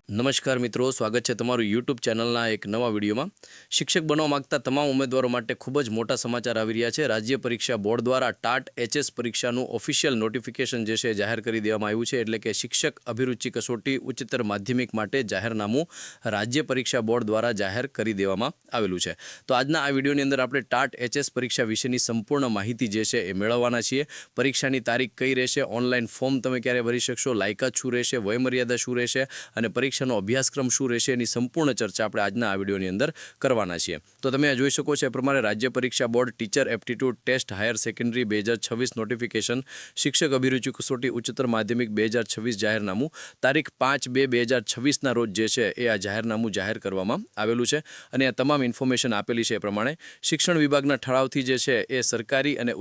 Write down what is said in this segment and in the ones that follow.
નમસ્કાર મિત્રો, સ્વાગત છે તમારું યુટ્યુબ ચેનલના એક નવા વિડીયોમાં। શિક્ષક બનવા માંગતા તમામ ઉમેદવારો માટે ખૂબ જ મોટા સમાચાર આવી રહ્યા છે। રાજ્ય પરીક્ષા બોર્ડ દ્વારા ટાટ એચએસ પરીક્ષાનું ઓફિશિયલ નોટિફિકેશન જે છે જાહેર કરી દેવામાં આવ્યું છે। એટલે કે શિક્ષક અભિરુચિ કસોટી ઉચ્ચતર માધ્યમિક માટે જાહેરનામું રાજ્ય પરીક્ષા બોર્ડ દ્વારા જાહેર કરી દેવામાં આવેલું છે। તો આજના આ વિડીયોની અંદર આપણે ટાટ એચએસ પરીક્ષા વિશેની સંપૂર્ણ માહિતી જે છે એ મેળવવાના છીએ। પરીક્ષાની તારીખ કઈ રહેશે, ઓનલાઈન ફોર્મ તમે ક્યારે ભરી શકશો, લાયકાત શું રહેશે, વયમર્યાદા શું રહેશે અને પરીક્ષાનો અભ્યાસક્રમ શું રહેશે એની સંપૂર્ણ ચર્ચા આપણે આજના આ વિડીયોની અંદર કરવાના છીએ। તો તમે આ જોઈ શકો છો એ પ્રમાણે રાજ્ય પરીક્ષા board teacher aptitude test higher secondary 2026 notification શિક્ષક અભિરુચિ કસોટી ઉચ્ચતર માધ્યમિક 2026 જાહેરનામું તારીખ 5/2/2026ના રોજ જે છે એ આ જાહેરનામું જાહેર કરવામાં આવેલું છે અને આ તમામ ઇન્ફોર્મેશન આપેલી છે એ પ્રમાણે શિક્ષણ વિભાગના ઠરાવથી જે છે એ સરકારી અને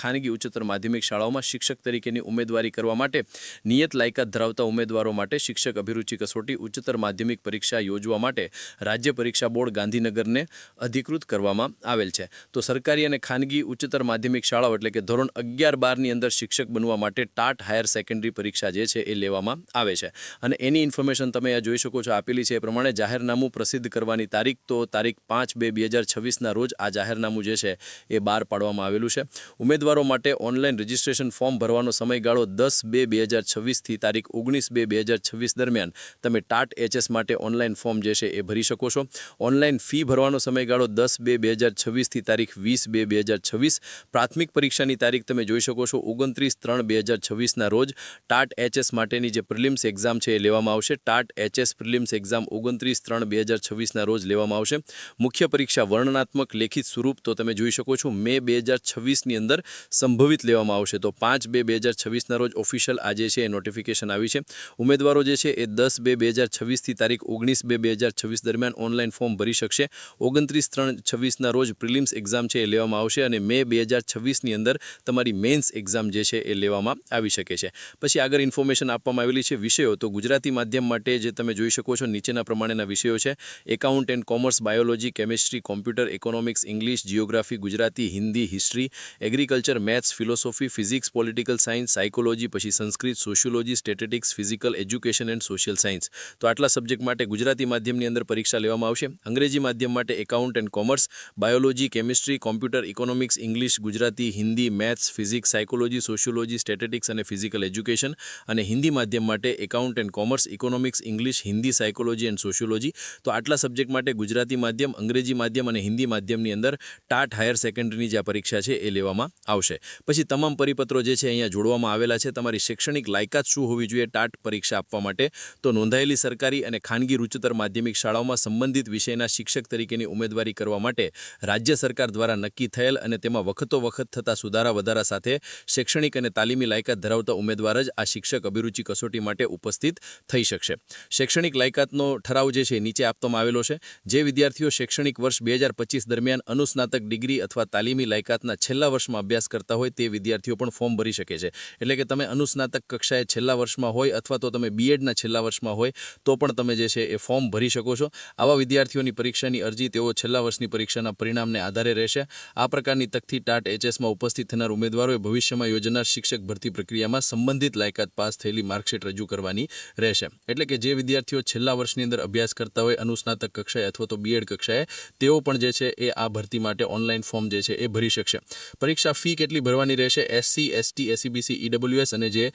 ખાનગી ઉચ્ચતર માધ્યમિક શાળાઓમાં શિક્ષક તરીકેની ઉમેદવારી કરવા માટે નિયત લાયકાત ધરાવતા ઉમેદવારો માટે શિક્ષક અભિરુચિ કસોટી ઉચ્ચતર માધ્યમિક પરીક્ષા યોજવા માટે રાજ્ય પરીક્ષા બોર્ડ ગાંધીનગરને અધિકૃત કરવામાં આવેલ છે। તો સરકારી અને ખાનગી ઉચ્ચતર માધ્યમિક શાળાઓ એટલે કે ધોરણ 11-12ની અંદર શિક્ષક બનવા માટે ટાટ હાયર સેકન્ડરી પરીક્ષા જે છે એ લેવામાં આવે છે અને એની ઇન્ફોર્મેશન તમે આ જોઈ શકો છો આપેલી છે એ પ્રમાણે જાહેરનામું પ્રસિદ્ધ કરવાની તારીખ તો તારીખ 5/2/2026ના રોજ આ જાહેરનામું જે છે એ બહાર પાડવામાં આવેલું છે। ઉમેદવારો માટે ઓનલાઈન રજિસ્ટ્રેશન ફોર્મ ભરવાનો સમયગાળો 10/2/2026થી તારીખ 19/2/2026 દરમિયાન તમે ટાટ એચએસ માટે ઓનલાઈન ફોર્મ જે છે એ ભરી શકો છો। ઓનલાઈન ફી ભરવાનો સમયગાળો 10/2/2026થી તારીખ 20/2/2026। પ્રાથમિક પરીક્ષાની તારીખ તમે જોઈ શકો છો 29/3/2026ના રોજ ટાટ એચએસ માટેની જે પ્રિલિમ્સ એક્ઝામ છે એ લેવામાં આવશે। ટાટ એચએસ પ્રિલિમ્સ એક્ઝામ 29/3/2026ના રોજ લેવામાં આવશે। મુખ્ય પરીક્ષા વર્ણનાત્મક લેખિત સ્વરૂપ તો તમે જોઈ શકો છો મે 2026ની અંદર સંભવિત લેવામાં આવશે। તો 5/2/2026ના રોજ ઓફિશિયલ આજે છે એ નોટિફિકેશન આવી છે। ઉમેદવારો જે છે એ 10/2/2026થી તારીખ 19/2/2026 દરમિયાન ઓનલાઈન ફોર્મ ભરી શકશે। 29/3/26ના રોજ પ્રિલિમ્સ એક્ઝામ છે એ લેવામાં આવશે અને મે 2026ની અંદર તમારી મેન્સ એક્ઝામ જે છે એ લેવામાં આવી શકે છે। પછી આગળ ઇન્ફોર્મેશન આપવામાં આવેલી છે વિષયો તો ગુજરાતી માધ્યમ માટે જે તમે જોઈ શકો છો નીચેના પ્રમાણેના વિષયો છે account and commerce, biology, chemistry, computer, economics, English, geography, Gujarati, Hindi, history, agriculture, maths, philosophy, physics, political science, psychology, પછી Sanskrit, sociology, statistics, physical education and social science. તો આટલા સબ્જેક્ટ માટે ગુજરાતી માધ્યમની અંદર પરીક્ષા લેવામાં આવશે। અંગ્રેજી માધ્યમ માટે account and commerce, biology, chemistry, computer, economics, English, Gujarati, Hindi, maths, physics, psychology, sociology, statistics અને ફિઝિકલ એજ્યુકેશન। અને હિન્દી માધ્યમ માટે account and commerce, economics, English, Hindi, psychology and sociology. તો આટલા સબ્જેક્ટ માટે ગુજરાતી માધ્યમ, અંગ્રેજી માધ્યમ અને હિન્દી માધ્યમની અંદર ટાટ હાયર સેકન્ડરીની જે પરીક્ષા છે એ લેવામાં આવશે। પછી તમામ પરિપત્રો જે છે અહીંયા જોડવામાં આવેલા છે। તમારી શૈક્ષણિક લાયકાત શું હોવી જોઈએ ટાટ પરીક્ષા આપવા માટે તો નોંધાયેલી સરકારી અને ખાનગી ઉચ્ચતર માધ્યમિક શાળાઓમાં સંબંધિત વિષયના શિક્ષક તરીકેની ઉમેદવારી કરવા માટે રાજ્ય સરકાર દ્વારા નક્કી થયેલ અને તેમાં વખતો વખત થતા સુધારા વધારા સાથે શૈક્ષણિક અને તાલીમી લાયકાત ધરાવતા ઉમેદવાર જ આ શિક્ષક અભિરુચિ કસોટી માટે ઉપસ્થિત થઈ શકશે। શૈક્ષણિક લાયકાતનો ઠરાવ જે છે નીચે આપવામાં આવેલો છે। જે વિદ્યાર્થીઓ શૈક્ષણિક વર્ષ 2025 દરમિયાન અનુસ્નાતક ડિગ્રી અથવા તાલીમી લાયકાતના છેલ્લા વર્ષમાં અભ્યાસ કરતા હોય તે વિદ્યાર્થીઓ પણ ફોર્મ ભરી શકે છે। એટલે કે તમે અનુસ્નાતક કક્ષાએ છેલ્લા વર્ષમાં હોય અથવા તો તમે બીએડના છેલ્લા વર્ષમાં હોય તો પણ તમે જે છે એ ફોર્મ ભરી શકો છો। આવા વિદ્યાર્થીઓની પરીક્ષાની અરજી તેઓ છેલ્લા વર્ષની પરીક્ષાના પરિણામને આધારે રહેશે। આ પ્રકારની તકથી ટાટ એચએસમાં ઉપસ્થિત થનાર ઉમેદવારોએ ભવિષ્યમાં યોજનાર શિક્ષક ભરતી પ્રક્રિયામાં સંબંધિત લાયકાત પાસ થયેલી માર્કશીટ રજૂ કરવાની રહેશે। એટલે કે જે વિદ્યાર્થીઓ છેલ્લા વર્ષની અંદર અભ્યાસ કરતા હોય અનુસ્નાતક કક્ષાએ અથવા તો બીએડ કક્ષાએ તેઓ પણ જે છે એ આ ભરતી માટે ઓનલાઈન ફોર્મ જે છે એ ભરી શકશે। પરીક્ષા ફી કેટલી ભરવાની રહેશે? એસસી, એસટી, એસસીબીસી, ઈડબ્લ્યુએસ અને જે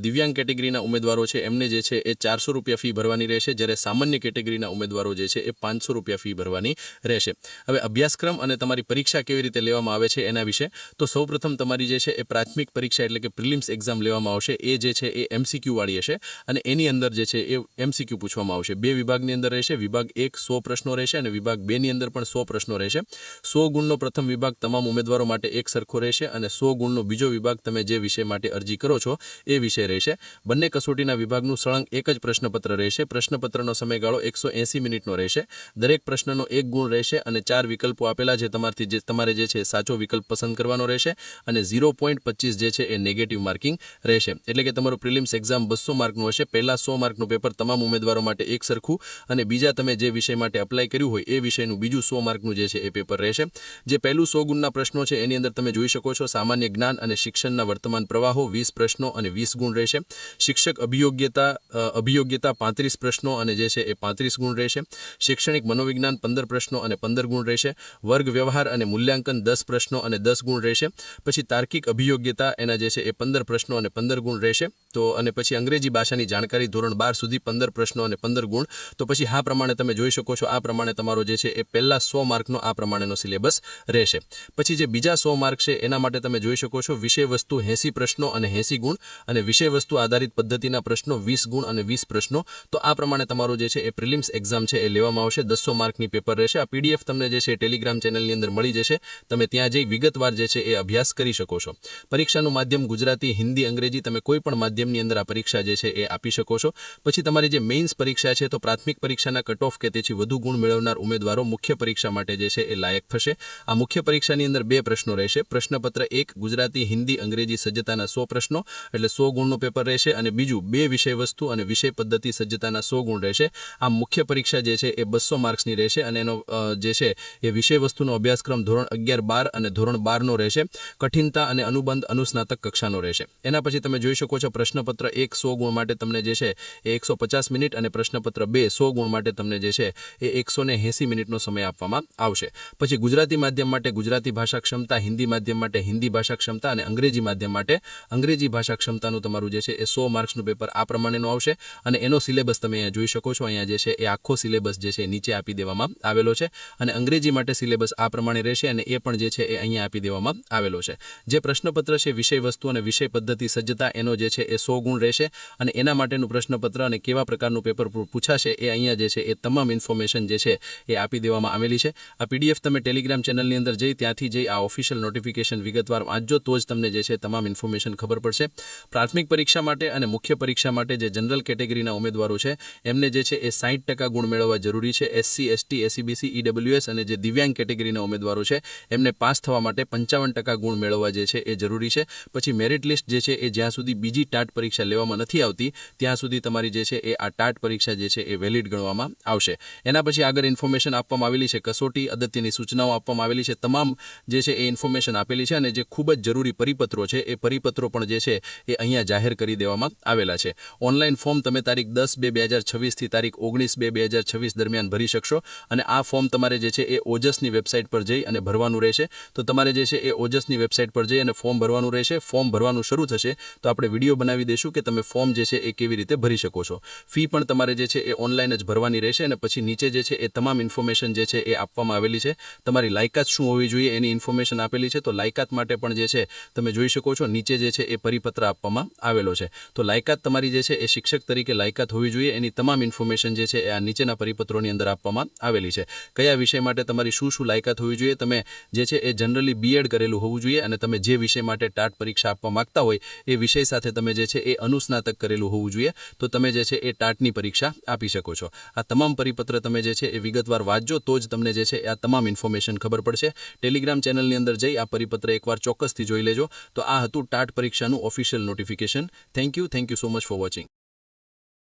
દિવ્યાંગ કેટેગરીના ઉમેદવારો છે એમને જે છે એ 400 રૂપિયા ફી ભરવાની રહેશે, જ્યારે સામાન્ય કેટેગરીના ઉમેદવારો જે છે એ 500 રૂપિયા ફી ભરવાની રહેશે। હવે અભ્યાસક્રમ અને તમારી પરીક્ષા કેવી રીતે લેવામાં આવે છે એના વિશે તો સૌપ્રથમ તમારી જે છે એ પ્રાથમિક પરીક્ષા એટલે કે પ્રિલિમ્સ એક્ઝામ લેવામાં આવશે। એ જે છે એ એમસીક્યુ વાળી હશે અને એની અંદર જે છે એ એમસીક્યુ પૂછવામાં આવશે। બે વિભાગની અંદર રહેશે, વિભાગ 1 100 પ્રશ્નો રહેશે અને વિભાગ 2ની અંદર પણ 100 પ્રશ્નો રહેશે। 100 ગુણનો પ્રથમ વિભાગ તમામ ઉમેદવારો માટે એક સરખો રહેશે અને 100 ગુણનો બીજો વિભાગ તમે જે વિષય માટે અરજી કરો છો એ વિષય રહેશે। બંને કસોટીના વિભાગનું સળંગ એક જ પ્રશ્નપત્ર રહેશે। પ્રશ્નપત્રનો સમયગાળો 180 મિનિટનો રહેશે। દરેક પ્રશ્નનો 1 ગુણ રહેશે અને 4 વિકલ્પો આપેલા છે, તમારે જે છે સાચો વિકલ્પ પસંદ કરવાનો રહેશે અને 0.25 જે છે એ નેગેટિવ માર્કિંગ રહેશે। એટલે કે તમારું પ્રિલિમ્સ એક્ઝામ 200 માર્કનું હશે। પહેલા 100 માર્કનું પેપર તમામ ઉમેદવારો માટે એક સરખું અને બીજા તમે જે વિષય માટે અપ્લાય કર્યું હોય એ વિષયનું બીજું 100 માર્કનું જે છે એ પેપર રહેશે। જે પહેલું 100 ગુણના પ્રશ્નો છે એની અંદર તમે જોઈ શકો છો સામાન્ય જ્ઞાન અને શિક્ષણના વર્તમાન પ્રવાહો 20 પ્રશ્નો અને 20 ગુણ રહેશે। શિક્ષક અભિયોગ્યતા 35 પ્રશ્નો અને જે છે એ 35 ગુણ રહેશે. શૈક્ષણિક મનોવિજ્ઞાન 15 પ્રશ્નો અને 15 ગુણ રહેશે. વર્ગ વ્યવહાર અને મૂલ્યાંકન 10 પ્રશ્નો અને 10 ગુણ રહેશે. પછી તાર્કિક અભિયોગ્યતા એના જે છે એ 15 પ્રશ્નો અને 15 ગુણ રહેશે. તો અને પછી અંગ્રેજી ભાષાની જાણકારી ધોરણ 12 સુધી 15 પ્રશ્નો અને 15 ગુણ. તો પછી આ પ્રમાણે તમે જોઈ શકો છો, આ પ્રમાણે તમારો જે છે એ પહેલા 100 માર્કનો આ પ્રમાણેનો સિલેબસ રહેશે. પછી જે બીજા 100 માર્ક છે એના માટે તમે જોઈ શકો છો વિષય વસ્તુ 80 પ્રશ્નો અને 80 ગુણ અને વિષય વસ્તુ આધારિત પદ્ધતિના પ્રશ્નો 20 ગુણ અને 20 પ્રશ્નો. તો આ પ્રમાણે તમારું જે છે એ પ્રિલિમ્સ એક્ઝામ છે એ લેવામાં આવશે. 200 માર્કની પેપર રહેશે. આ PDF તમને જે છે ટેલિગ્રામ ચેનલની અંદર મળી જશે. તમે ત્યાં જઈ વિગતવાર જે છે એ અભ્યાસ કરી શકો છો. પરીક્ષાનું માધ્યમ ગુજરાતી, હિન્દી, અંગ્રેજી તમે કોઈ પણ માધ્યમની અંદર આ પરીક્ષા જે છે એ આપી શકો છો. પછી તમારી જે મેઇન્સ પરીક્ષા છે તો પ્રાથમિક પરીક્ષાના કટ ઓફ કે તેથી વધુ ગુણ મેળવનાર ઉમેદવારો મુખ્ય પરીક્ષા માટે જે છે એ લાયક થશે. આ મુખ્ય પરીક્ષાની અંદર 2 પ્રશ્નો રહેશે. પ્રશ્નપત્ર 1 ગુજરાતી, હિન્દી, અંગ્રેજી સજ્જતાના 100 પ્રશ્નો એટલે 100 ગુણનું પેપર રહેશે અને બીજું 2 વિષય વસ્તુ અને વિષય પદ્ધતિ સજ્જતાના 100 ગુણ રહેશે. આ મુખ્ય પરીક્ષા જે છે એ 200 માર્ક્સની રહેશે અને એનો જે છે એ વિષય વસ્તુનો અભ્યાસક્રમ ધોરણ 11, 12 અને ધોરણ 12નો રહેશે. કઠિનતા અને અનુબંધ અનુસ્નાતક કક્ષાનો રહેશે. એના પછી તમે જોઈ શકો છો પ્રશ્નપત્ર 1 100 ગુણ માટે તમને જે છે એ 150 મિનિટ અને પ્રશ્નપત્ર 2 100 ગુણ માટે તમને જે છે એ 180 મિનિટનો સમય આપવામાં આવશે. પછી ગુજરાતી માધ્યમ માટે ગુજરાતી ભાષા ક્ષમતા, હિન્દી માધ્યમ માટે હિન્દી ભાષા ક્ષમતા અને અંગ્રેજી માધ્યમ માટે અંગ્રેજી ભાષા ક્ષમતાનું તમારું જે છે એ 100 માર્ક્સનું પેપર આ પ્રમાણેનું આવશે અને એનો સિલેબસ તમે અહીંયા જોઈ શકો છો. અહીંયા જે છે એ આખો સિલેબસ જે છે નીચે આપી દેવામાં આવેલો છે અને અંગ્રેજી માટે સિલેબસ આ પ્રમાણે રહેશે અને એ પણ જે છે એ અહીંયા આપી દેવામાં આવેલો છે. જે પ્રશ્નપત્ર છે વિષય વસ્તુ અને વિષય પદ્ધતિ સજ્જતા એનો જે છે એ 100 ગુણ રહેશે અને એના માટેનું પ્રશ્નપત્ર અને કેવા પ્રકારનું પેપર પૂછાશે એ અહીંયા જે છે એ તમામ ઇન્ફોર્મેશન જે છે એ આપી દેવામાં આવેલી છે. આ PDF તમે ટેલિગ્રામ ચેનલની અંદર જઈ ત્યાંથી જઈ આ ઓફિશિયલ નોટિફિકેશન વિગતવાર વાંચજો તો જ તમને જે છે તમામ ઇન્ફોર્મેશન ખબર પડશે. પ્રાથમિક પરીક્ષા માટે અને મુખ્ય પરીક્ષા માટે જે જનરલ કેટેગરીના ઉમેદવારો છે એમને જે છે એ 60% ગુણ મેળવવા જરૂરી છે. SC, ST, SEBC, EWS અને જે દિવ્યાંગ કેટેગરીના ઉમેદવારો છે એમને પાસ થવા માટે 55% ગુણ મેળવવા જે છે એ જરૂરી છે. પછી મેરિટ લિસ્ટ જે છે એ જ્યાં સુધી બીજી ટાટ પરીક્ષા લેવામાં નથી આવતી ત્યાં સુધી તમારી જે છે એ આ ટાટ પરીક્ષા જે છે એ વેલિડ ગણવામાં આવશે. એના પછી આગળ ઇન્ફોર્મેશન આપવામાં આવેલી છે. કસોટી અગત્યની સૂચનાઓ આપવામાં આવેલી છે. તમામ જે છે એ ઇન્ફોર્મેશન આપેલી છે અને જે ખૂબ જ જરૂરી પરિપત્રો છે એ પરિપત્રો પણ જે છે એ અહીંયા જાહેર કરી દેવામાં આવેલા છે. ઓનલાઈન ફોર્મ તમે તારીખ 10/2/2026 થી તારીખ 19/2/2026 દરમિયાન ભરી શકશો અને આ ફોર્મ તમારે જે છે એ ઓજસની વેબસાઇટ પર જઈ અને ભરવાનું રહેશે. તો તમારે જે છે એ ઓજસની વેબસાઇટ પર જઈ અને ફોર્મ ભરવાનું રહેશે. ફોર્મ ભરવાનું શરૂ થશે તો આપણે વિડીયો બનાવી દઈશું કે તમે ફોર્મ જે છે એ કેવી રીતે ભરી શકો છો. ફી પણ તમારે જે છે એ ઓનલાઈન જ ભરવાની રહેશે અને પછી નીચે જે છે એ તમામ ઇન્ફોર્મેશન જે છે એ આપવામાં આવેલી છે. તમારી લાયકાત શું હોવી જોઈએ એની ઇન્ફોર્મેશન આપેલી છે. તો લાયકાત માટે પણ જે છે તમે જોઈ શકો છો નીચે જે છે એ પરિપત્ર આપવામાં આવેલો છે. તો લાયકાત તમારી જે છે એ શિક્ષક તરીકે લાયકાત હોવી જોઈએ એની તમામ ઇન્ફોર્મેશન જે છે એ આ નીચેના પરિપત્રોની અંદર આપવામાં આવેલી છે. કયા વિષય માટે તમારી શું લાયકાત હોવી જોઈએ, તમે જે છે એ જનરલી B.Ed કરેલું હોવું જોઈએ અને તમે જે વિષય માટે ટાટ પરીક્ષા આપવા માંગતા હોય એ વિષય સાથે તમે જે છે એ અનુસ્નાતક કરેલું હોવું જોઈએ તો તમે જે છે એ ટાટની પરીક્ષા આપી શકો છો. આ તમામ પરિપત્ર તમે જે છે એ વિગતવાર વાંચજો તો જ તમને જે છે આ તમામ ઇન્ફોર્મેશન ખબર પડશે. ટેલિગ્રામ ચેનલની અંદર જઈ આ પરિપત્ર એકવાર ચોક્કસથી જોઈ લેજો. તો આ હતું ટાટ પરીક્ષાનું official notification. Thank you so much for watching.